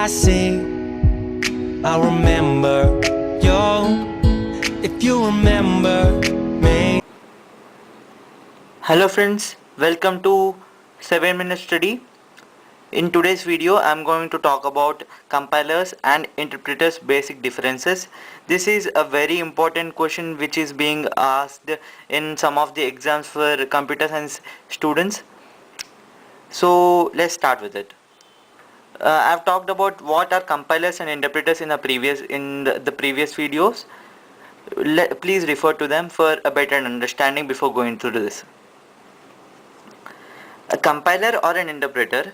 I see, I remember you. If you remember me. Hello friends, welcome to 7-minute study. In today's video I am going to talk about compilers and interpreters basic differences. This is a very important question which is being asked in some of the exams for computer science students. So let's start with it. I've talked about what are compilers and interpreters in the previous videos. Please refer to them for a better understanding before going through this. A compiler or an interpreter,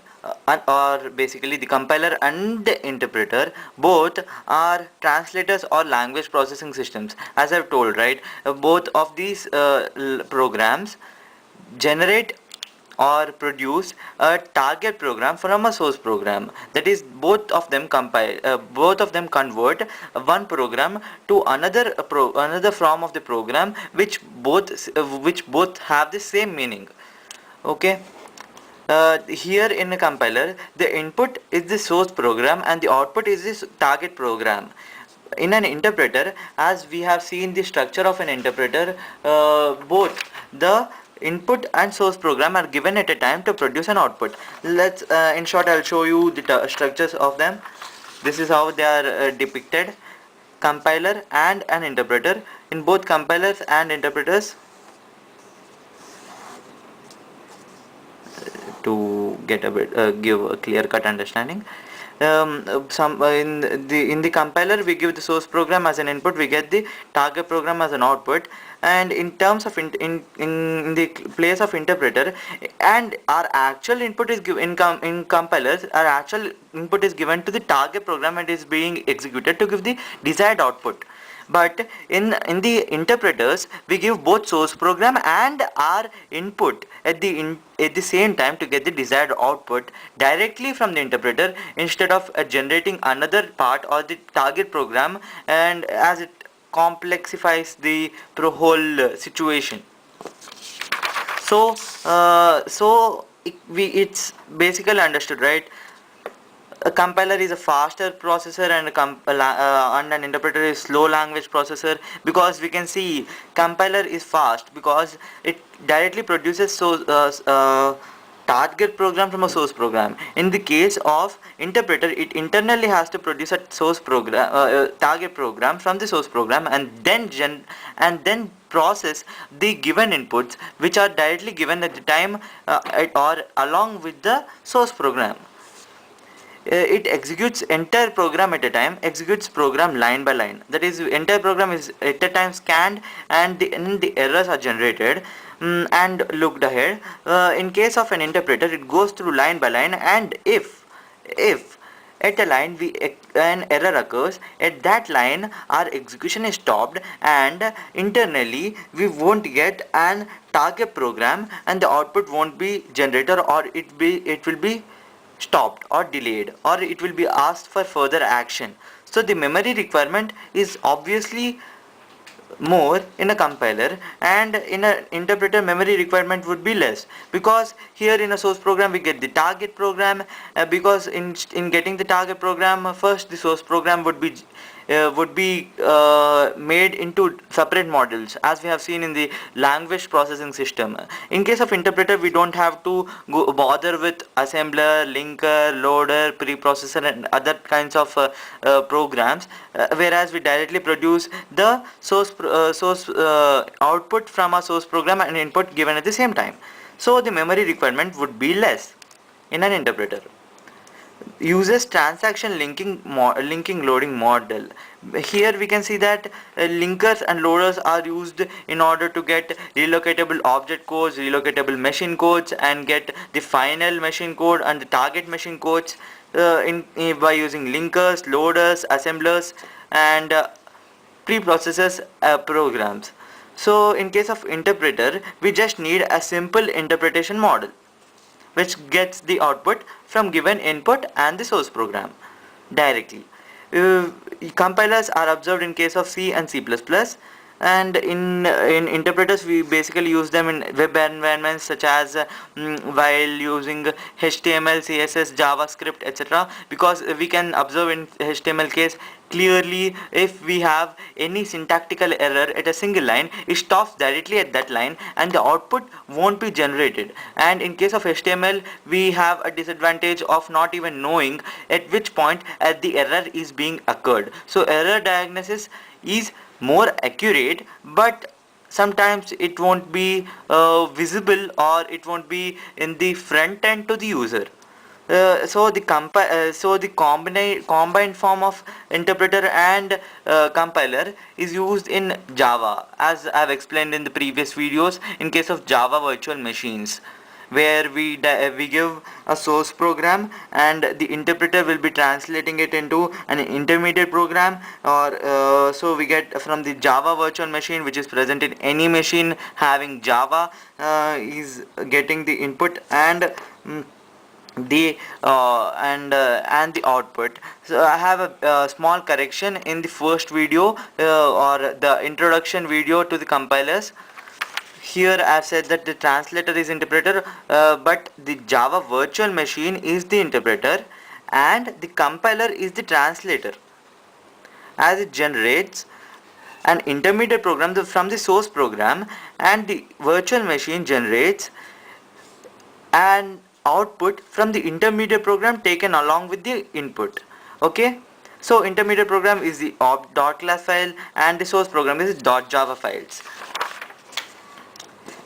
or basically the compiler and the interpreter, both are translators or language processing systems. As I've told, right, both of these programs generate or produce a target program from a source program. That is, both of them convert one program to another form of the program, which both have the same meaning. Okay. Here in a compiler, the input is the source program and the output is this target program. In an interpreter, as we have seen the structure of an interpreter, both the input and source program are given at a time to produce an output. In short, I'll show you the structures of them. This is how they are depicted. Compiler and an interpreter. In both compilers and interpreters, to get a bit give a clear cut understanding, in the compiler we give the source program as an input, we get the target program as an output, and in terms of in the place of interpreter, and our actual input is given in compilers, our actual input is given to the target program and is being executed to give the desired output. But in the interpreters, we give both source program and our input at the same time to get the desired output directly from the interpreter, instead of generating another part or the target program, and as it complexifies the whole situation. It's basically understood, right? A compiler is a faster processor and an interpreter is slow language processor, because we can see compiler is fast because it directly produces target program from a source program. In the case of interpreter, it internally has to produce a source program target program from the source program, and then process the given inputs, which are directly given at the time or along with the source program. It executes entire program at a time, executes program line by line. That is, entire program is at a time scanned, and the errors are generated and looked ahead. In case of an interpreter, it goes through line by line, and if at a line an error occurs, at that line our execution is stopped, and internally we won't get an target program, and the output won't be generated, or it will be stopped or delayed, or it will be asked for further action. So the memory requirement is obviously more in a compiler, and in an interpreter memory requirement would be less, because here in a source program we get the target program, because in getting the target program, first the source program would be made into separate modules, as we have seen in the language processing system. In case of interpreter, we don't have to bother with assembler, linker, loader, preprocessor and other kinds of programs, whereas we directly produce the source output from a source program and input given at the same time. So the memory requirement would be less in an interpreter. Uses transaction linking loading model. Here we can see that linkers and loaders are used in order to get relocatable object codes, relocatable machine codes, and get the final machine code and the target machine codes by using linkers, loaders, assemblers and preprocessors programs. So in case of interpreter, we just need a simple interpretation model which gets the output from given input and the source program directly. Compilers are observed in case of C and C++. and in interpreters we basically use them in web environments such as while using HTML, CSS, JavaScript, etc., because we can observe in HTML case clearly if we have any syntactical error at a single line, it stops directly at that line and the output won't be generated. And in case of HTML we have a disadvantage of not even knowing at which point the error is being occurred. So error diagnosis is more accurate, but sometimes it won't be visible, or it won't be in the front end to the user. So the combined form of interpreter and compiler is used in Java, as I have explained in the previous videos, in case of Java virtual machines, where we give a source program and the interpreter will be translating it into an intermediate program, or so we get from the Java virtual machine, which is present in any machine having Java, is getting the input and and the output. So I have a small correction in the first video, or the introduction video to the compilers. Here I have said that the translator is interpreter, but the Java virtual machine is the interpreter and the compiler is the translator, as it generates an intermediate program from the source program, and the virtual machine generates an output from the intermediate program taken along with the input. Okay, so intermediate program is the dot class file and the source program is dot java files.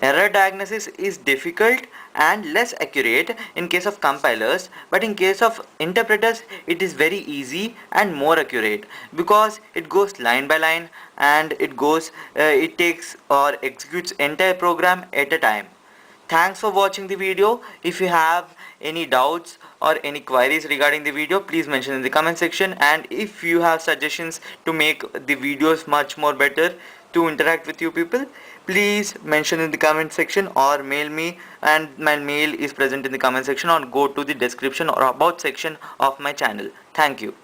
Error diagnosis is difficult and less accurate in case of compilers, but in case of interpreters it is very easy and more accurate, because it goes line by line and it takes or executes entire program at a time. Thanks for watching the video. If you have any doubts or any queries regarding the video, please mention in the comment section, and if you have suggestions to make the videos much more better to interact with you people, please mention in the comment section or mail me, and my mail is present in the comment section, or go to the description or about section of my channel. Thank you.